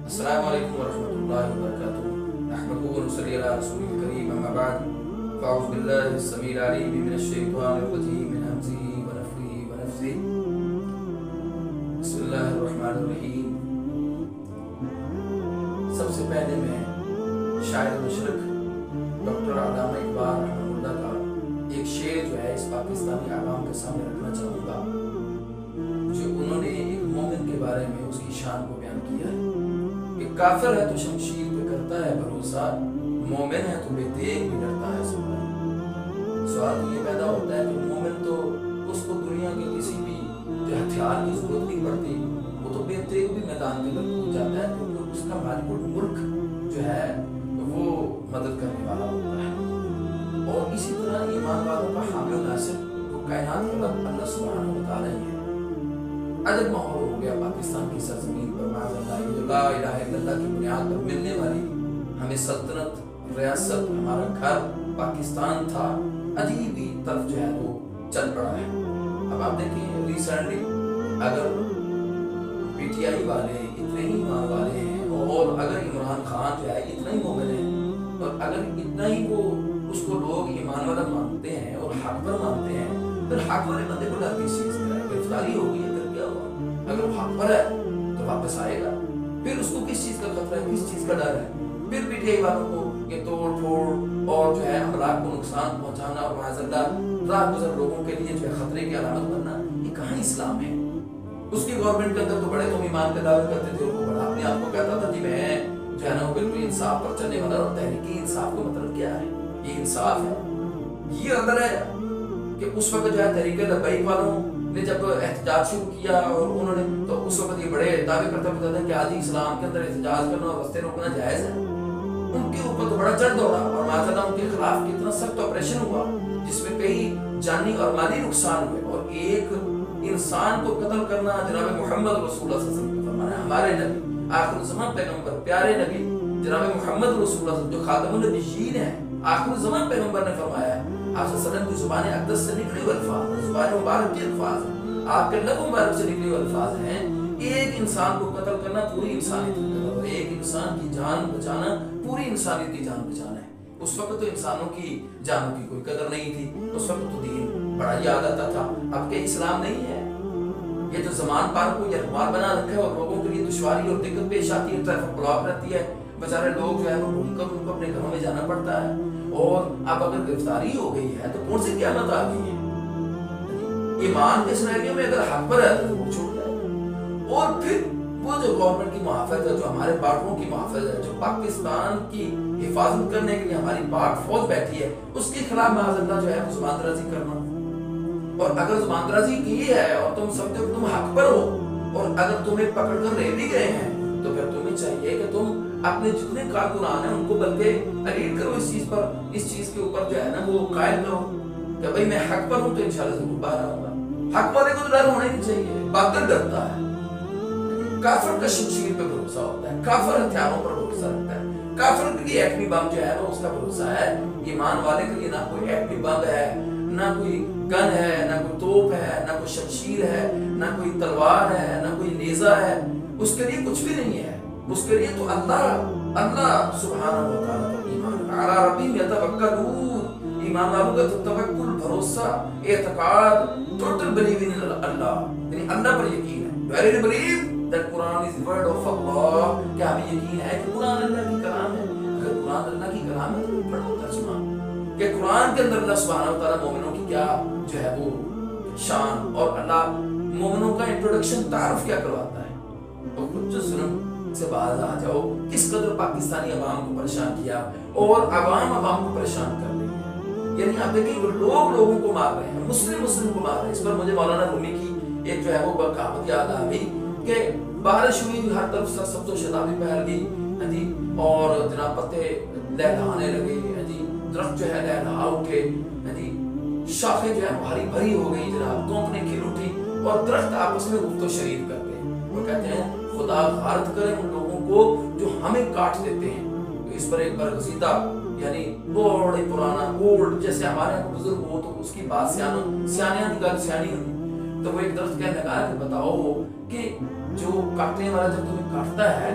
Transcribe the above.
السلام علیکم ورحمۃ اللہ وبرکاتہ نحمده ونصلی علی رسول الکریم اما بعد فاعوذ باللہ السمیع العلیم من الشیطان الرجیم من همزه ونفخه ونفثه بسم اللہ الرحمن الرحیم۔ سب سے پہلے میں شاعر مشرق ڈاکٹر علامہ اقبال رحمہ اللہ کا ایک شعر جو ہے اس پاکستانی عوام کے سامنے رکھنا چاہوں گا، جو انہوں نے ایک مومن کے بارے میں اس کی شان کو بیان کیا ہے کہ کافر ہے تو شمشیر پہ کرتا ہے بھروسہ، مومن ہے تو بے دیکھ بھی ڈرتا ہے سوال تو یہ پیدا ہوتا ہے کہ مومن تو اس کو دنیا کے کسی بھی جو ہتھیار کی ضرورت نہیں پڑتی، وہ تو بے دیکھ بھی میدان کے اندر کود جاتا ہے کیونکہ اس کا مالک الملک جو ہے وہ مدد کرنے والا ہوتا ہے۔ اور اسی طرح ایمان والوں کا حامل ناصر وہ کائنات کا رب اللہ سبحانہ و تعالیٰ ہی ہے۔ عجب ماحول ہو گیا پاکستان کی سرزمین پر معاذ اللہ، یہ جو لا الہ الا اللہ کی بنیاد پر ملنے والی ہمیں سلطنت، ریاست، ہمارا گھر پاکستان تھا، عجیب ہی طرف جو ہے وہ چل پڑا ہے۔ اب آپ دیکھیں ریسنٹلی اگر پی ٹی آئی والے اتنے ہی ایمان والے ہیں اور اگر عمران خان جو ہے اتنا ہی مومن ہے اور اگر اتنا ہی وہ اس کو لوگ ایمان والا مانتے ہیں اور حق پر مانتے ہیں، پھر حق والے بندے کو ڈر کس چیز کا ہے؟ گرفتاری ہو گئی ہے، پھر کیا ہوا؟ اگر وہ حق پر ہے تو واپس آئے گا، پھر اس کو کس چیز کا خطرہ ہے، کس چیز کا ڈر ہے؟ پھر پی ٹی آئی والوں کو یہ توڑ پھوڑ اور جو ہے املاک کو نقصان پہنچانا اور معاذ اللہ راہ گزر لوگوں کے لیے جو ہے خطرے کی علامت بننا، یہ کہاں اسلام ہے؟ اس کی گورنمنٹ کے اندر تو بڑے تم ایمان کے دعوے کرتے تھے، وہ بڑا اپنے آپ کو کہتا تھا جی میں جو ہے نا بالکل انصاف پر چلنے والا، اور تحریکی انصاف کا مطلب کیا ہے؟ یہ انصاف ہے، یہ اندر ہے کہ اس وقت جو ہے تحریک لبیک والوں نے جب احتجاج شروع کیا اور انہوں نے تو اس وقت یہ بڑے دعوے کرتے بتاتے ہیں کہ آج اسلام کے اندر احتجاج کرنا اور رستے روکنا جائز ہے۔ ان کے اوپر تو بڑا چڑھ دوڑا اور معاذ اللہ ان کے خلاف کتنا سخت آپریشن ہوا جس میں کئی جانی اور مالی نقصان ہوئے، اور ایک انسان کو قتل کرنا جناب محمد رسول اللہ صلی اللہ علیہ وسلم کا فرمان ہے۔ ہمارے نبی آخر الزمان پیغمبر پیارے نبی جناب محمد رسول اللہ جو خاتم النبیین ہیں، آخر الزمان پیغمبر نے فرمایا ہے آپ صلی اللہ علیہ وسلم کی زبان اقدس سے نکلی ہوئے الفاظ، زبان مبارک کے الفاظ ہیں، آپ کے لب مبارک سے نکلی ہوئے الفاظ ہیں، ایک انسان کو قتل کرنا پوری انسانیت کی قتل ہے، ایک انسان کی جان بچانا پوری انسانیت کی جان بچانا ہے۔ اس وقت تو انسانوں کی جانوں کی کوئی قدر نہیں تھی، اس وقت تو دین بڑا یاد آتا تھا، اب کہ اسلام نہیں ہے۔ یہ جو زمان پار کو یہ رخمار بنا رکھا ہے اور لوگوں کے لیے دشواری اور دقت پیش آتی ہے، ٹریفک بلاک رہتی ہے، بیچارے لوگ جو ہے وہ گھوم کر ان کو اپنے گھروں میں جانا پڑتا ہے، اور اب اگر گرفتاری ہو گئی ہے تو کون سی قیامت آ گئی ہے؟ ایمان کے سینیریو میں اگر حق پر ہے تو وہ چھوٹ جائے، اور پھر وہ جو گورنمنٹ کی محافظ ہے، جو ہمارے بارڈروں کی محافظ ہے، جو پاکستان کی حفاظت کرنے کے لیے ہماری پاک فوج بیٹھی ہے، اس کے خلاف معاذ اللہ جو ہے وہ زبان درازی کرنا، اور اگر زبان درازی کی ہے اور تم سمجھو کہ تم حق پر ہو اور اگر تمہیں پکڑ کر لے بھی گئے ہیں تو پھر تمہیں چاہیے کہ تم اپنے جتنے کارکنان ہیں ان کو بلکہ الیٹ کرو، اس چیز پر، اس چیز کے اوپر جو ہے نا وہ قائم کرو کہ بھئی میں حق پر ہوں تو انشاءاللہ ضرور باہر آؤں گا۔ حق والے کو تو ڈر ہونا ہی نہیں چاہیے، باطل ڈرتا ہے، کافر کا شمشیر پہ بھروسہ ہوتا ہے، کافر ہتھیاروں پر بھروسہ رکھتا ہے، کافر کے لیے ایٹمی بم جو ہے وہ اس کا بھروسہ ہے، ایمان والے کے لیے نہ کوئی ایٹمی بم ہے، نہ کوئی گن ہے، نہ کوئی توپ ہے، نہ کوئی شمشیر ہے، نہ کوئی تلوار ہے، نہ کوئی نیزہ ہے، اس کے لیے کچھ بھی نہیں ہے، اس کے لیے تو اللہ سبحانہ و تعالیٰ پر ایمان، علی ربہم یتوکلون، ایمان والوں کا تو توکل، بھروسہ، اعتقاد، ٹوٹل بلیو ان اللہ، یعنی اللہ پر یقین ہے، very blue that Quran is the word of Allah، کہ ہمیں یقین ہے کہ قرآن اللہ کی کلام ہے۔ اگر قرآن اللہ کی کلام ہے تو پڑھو ترجمہ کہ قرآن کے اندر اللہ سبحانہ و تعالیٰ مومنوں کی کیا جو ہے وہ شان، اور اللہ مومنوں کا انٹروڈکشن تعارف کیا کرواتا ہے، اور کچھ جو ظلم سے باز آ جاؤ، کس قدر پاکستانی عوام کو پریشان کیا اور عوام کو پریشان کر رہی ہے، یعنی آپ دیکھیں لوگ لوگوں کو مار رہے ہیں، مسلم کو مار رہے ہیں۔ اس پر مجھے مولانا رومی کی ایک جو ہے وہ کہاوت یاد آ گئی کہ بارش ہوئی، ہر طرف سبز و شادابی پھیل گئی، اور جناب پتے لہرانے لگے، درخت جو ہے لہرا اٹھے، شاخیں جو ہے بھاری بھری ہو گئی، جناب کونپنے کھل اٹھی، اور درخت آپس میں گفت و شریف کر گئے۔ وہ کہتے ہیں خدا غارت کرے ان لوگوں کو جو ہمیں کاٹ دیتے ہیں۔ اس پر ایک برگزیدہ یعنی بڑے پرانا اولڈ جیسے ہمارے یہاں بزرگ ہو تو اس کی بات سیانیاں کی گل سیانی ہوتی، تو وہ ایک درخت کہنے لگا کہ بتاؤ کہ جو کاٹنے والا جب تمہیں کاٹتا ہے